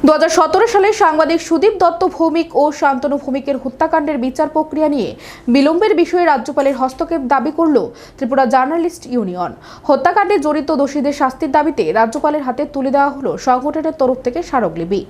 2017 সালে সাংবাদিক সুদীপ দত্ত ভৌমিক ও শান্তনু ভৌমিকের হত্যাকাণ্ডের বিচার প্রক্রিয়া নিয়ে বিলম্বের বিষয়ে রাজ্যপালের হস্তক্ষেপ দাবি করল ত্রিপুরা জার্নালিস্ট ইউনিয়ন। হত্যাকাণ্ডে জড়িত দোষীদের শাস্তির দাবিতে রাজ্যপালের হাতে তুলে দেওয়া হলো সংগঠনের তরফ থেকে স্মারকলিপি।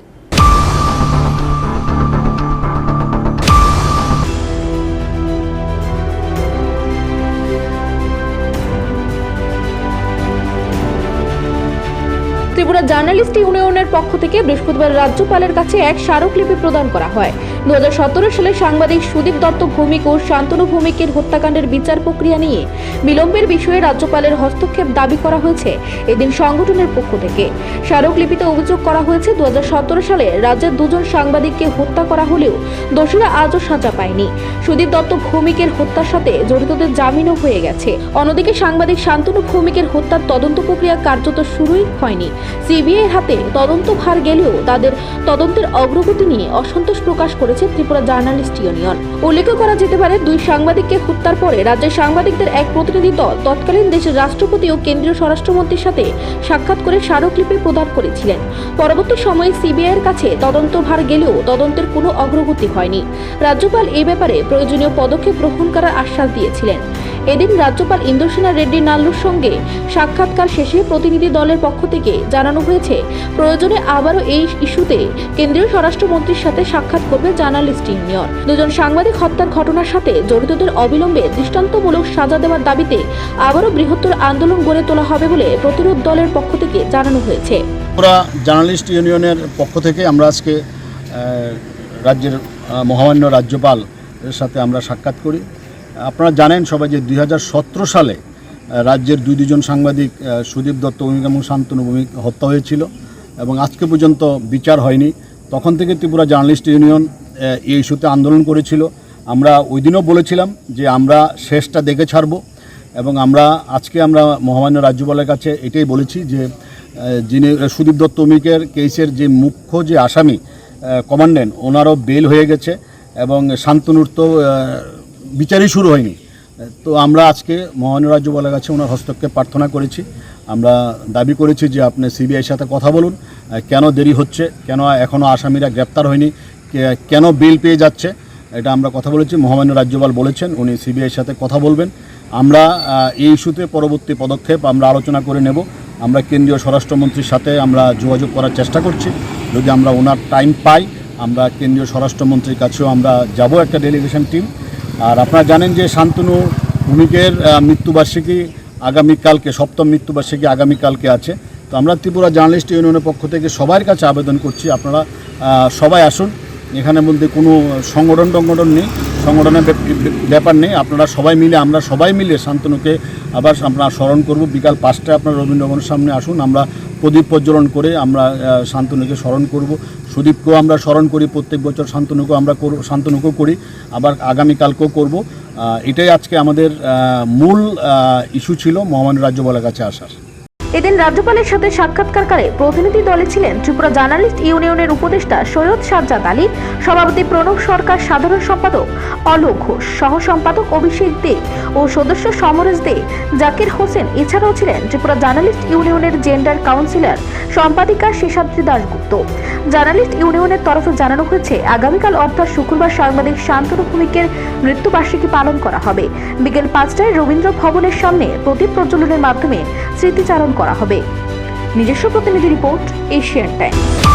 ত্রিপুরা জার্নালিস্ট ইউনিয়নের পক্ষ থেকে বৃহস্পতিবার রাজ্যপালের কাছে এক স্মারকলিপি প্রদান করা হয়। 2017 সালে সাংবাদিক সুদীপ দত্ত ভৌমিক ও শান্তনু ভৌমিকের হত্যাকাণ্ডের বিচার প্রক্রিয়া নিয়ে বিলম্বের বিষয়ে রাজ্যপালের হস্তক্ষেপ দাবি করা হয়েছে এদিন সংগঠনের পক্ষ থেকে। স্মারকলিপিতে অভিযোগ করা হয়েছে 2017 সালে রাজ্যের দুজন সাংবাদিককে হত্যা করা হলেও দোষীরা আজও সাজা পায়নি। সুদীপ দত্ত ভৌমিকের হত্যার সাথে জড়িতদের জামিনও হয়ে গেছে। অন্যদিকে সাংবাদিক শান্তনু ভৌমিকের হত্যার তদন্ত প্রক্রিয়া কার্যত শুরুই হয়নি। সিবিআইয়ের হাতে তদন্ত ভার গেলেও তাদের তদন্তের অগ্রগতি নিয়ে অসন্তোষ প্রকাশ করেছে ত্রিপুরা জার্নালিস্ট ইউনিয়ন। উল্লেখ করা যেতে পারে, দুই সাংবাদিককে হত্যার পরে রাজ্যের সাংবাদিকদের এক প্রতিনিধি দল তৎকালীন দেশের রাষ্ট্রপতি ও কেন্দ্রীয় স্বরাষ্ট্রমন্ত্রীর সাথে সাক্ষাৎ করে স্মারকলিপি প্রদান করেছিলেন। পরবর্তী সময়ে সিবিআইয়ের কাছে তদন্ত ভার গেলেও তদন্তের কোনো অগ্রগতি হয়নি। রাজ্যপাল এই ব্যাপারে প্রয়োজনীয় পদক্ষেপ গ্রহণ করার আশ্বাস দিয়েছিলেন। এদিন রাজ্যপাল ইন্দ্রসেনা রেড্ডি নাল্লুর সঙ্গে সাক্ষাৎকার শেষে প্রতিনিধি দলের পক্ষ থেকে জানানো হয়েছে, প্রয়োজনে আবারও এই ইস্যুতে কেন্দ্রীয় স্বরাষ্ট্রমন্ত্রীর সাথে সাক্ষাৎ করবে জার্নালিস্ট ইউনিয়ন। দুজন সাংবাদিক হত্যার ঘটনার সাথে জড়িতদের অবিলম্বে দৃষ্টান্তমূলক সাজা দেওয়ার দাবিতে আবারও বৃহত্তর আন্দোলন গড়ে তোলা হবে বলে প্রতিরোধ দলের পক্ষ থেকে জানানো হয়েছে। জার্নালিস্ট ইউনিয়নের পক্ষ থেকে আমরা আজকে রাজ্যের মহামান্য রাজ্যপালের সাথে আমরা সাক্ষাৎ করি। আপনারা জানেন সবাই যে 2017 সালে রাজ্যের দুজন সাংবাদিক সুদীপ দত্ত ভৌমিক এবং শান্তনু ভৌমিক হত্যা হয়েছিল এবং আজকে পর্যন্ত বিচার হয়নি। তখন থেকে ত্রিপুরা জার্নালিস্ট ইউনিয়ন এই ইস্যুতে আন্দোলন করেছিল। আমরা ওই দিনও বলেছিলাম যে আমরা শেষটা দেখে ছাড়ব এবং আজকে আমরা মহামান্য রাজ্যপালের কাছে এটাই বলেছি যে যিনি সুদীপ দত্ত ভৌমিকের কেসের যে মুখ্য যে আসামি কমান্ড্যান্ট, ওনারও বেল হয়ে গেছে এবং শান্তনুর তো বিচারই শুরু হয়নি। তো আমরা আজকে মহামান্য রাজ্যপালের কাছে ওনার হস্তক্ষেপ প্রার্থনা করেছি। আমরা দাবি করেছি যে আপনি সিবিআইয়ের সাথে কথা বলুন, কেন দেরি হচ্ছে, কেন এখনও আসামিরা গ্রেপ্তার হয়নি, কেন বেল পেয়ে যাচ্ছে, এটা আমরা কথা বলেছি। মহামান্য রাজ্যপাল বলেছেন উনি সিবিআইয়ের সাথে কথা বলবেন। আমরা এই ইস্যুতে পরবর্তী পদক্ষেপ আমরা আলোচনা করে নেব। আমরা কেন্দ্রীয় স্বরাষ্ট্রমন্ত্রীর সাথে আমরা যোগাযোগ করার চেষ্টা করছি। যদি আমরা ওনার টাইম পাই, আমরা কেন্দ্রীয় স্বরাষ্ট্রমন্ত্রীর কাছেও আমরা যাব একটা ডেলিগেশন টিম। আর আপনারা জানেন যে শান্তনু ভৌমিকের মৃত্যুবার্ষিকী আগামীকালকে, 7ম মৃত্যুবার্ষিকী আগামীকালকে আছে। তো আমরা ত্রিপুরা জার্নালিস্ট ইউনিয়নের পক্ষ থেকে সবার কাছে আবেদন করছি, আপনারা সবাই আসুন। এখানে বলতে কোনো সংগঠন নেই, সংগঠনের ব্যাপার নেই। আপনারা আমরা সবাই মিলে শান্তনুকে আবার আমরা স্মরণ করব। বিকাল 5টায় আপনারা রবীন্দ্রভবনের সামনে আসুন। আমরা প্রদীপ প্রজ্বলন করে আমরা শান্তনুকে স্মরণ করব। সুদীপকেও আমরা স্মরণ করি, প্রত্যেক বছর শান্তনুকেও করি, আবার আগামীকালকেও করব। এটাই আজকে আমাদের মূল ইস্যু ছিল মহামান্য রাজ্যপালের কাছে আসার। এদিন রাজ্যপালের সাথে সাক্ষাৎকারকালে প্রতিনিধি দলে ছিলেন ত্রিপুরা জার্নালিস্ট ইউনিয়নের উপদেষ্টা সৈয়দ সাজ্জাদ আলী, সভাপতি প্রণব সরকার, সাধারণ সম্পাদক অলোক ঘোষ, সহ সম্পাদক অভিষেক দে ও সদস্য সমরেশ দে, জাকির হোসেন। এছাড়াও ছিলেন ত্রিপুরা জার্নালিস্ট ইউনিয়নের জেন্ডার কাউন্সিলর সম্পাদিকা শেষাদ্রি দাশগুপ্ত। জার্নালিস্ট ইউনিয়নের তরফে জানানো হয়েছে, আগামীকাল অর্থাৎ শুক্রবার সাংবাদিক শান্তনু ভৌমিকের মৃত্যুবার্ষিকী পালন করা হবে। বিকেল 5টায় রবীন্দ্র ভবনের সামনে প্রদীপ প্রজ্বলনের মাধ্যমে স্মৃতিচারণ করা হবে। নিজস্ব প্রতিনিধি রিপোর্ট, এশিয়ান টাইমস।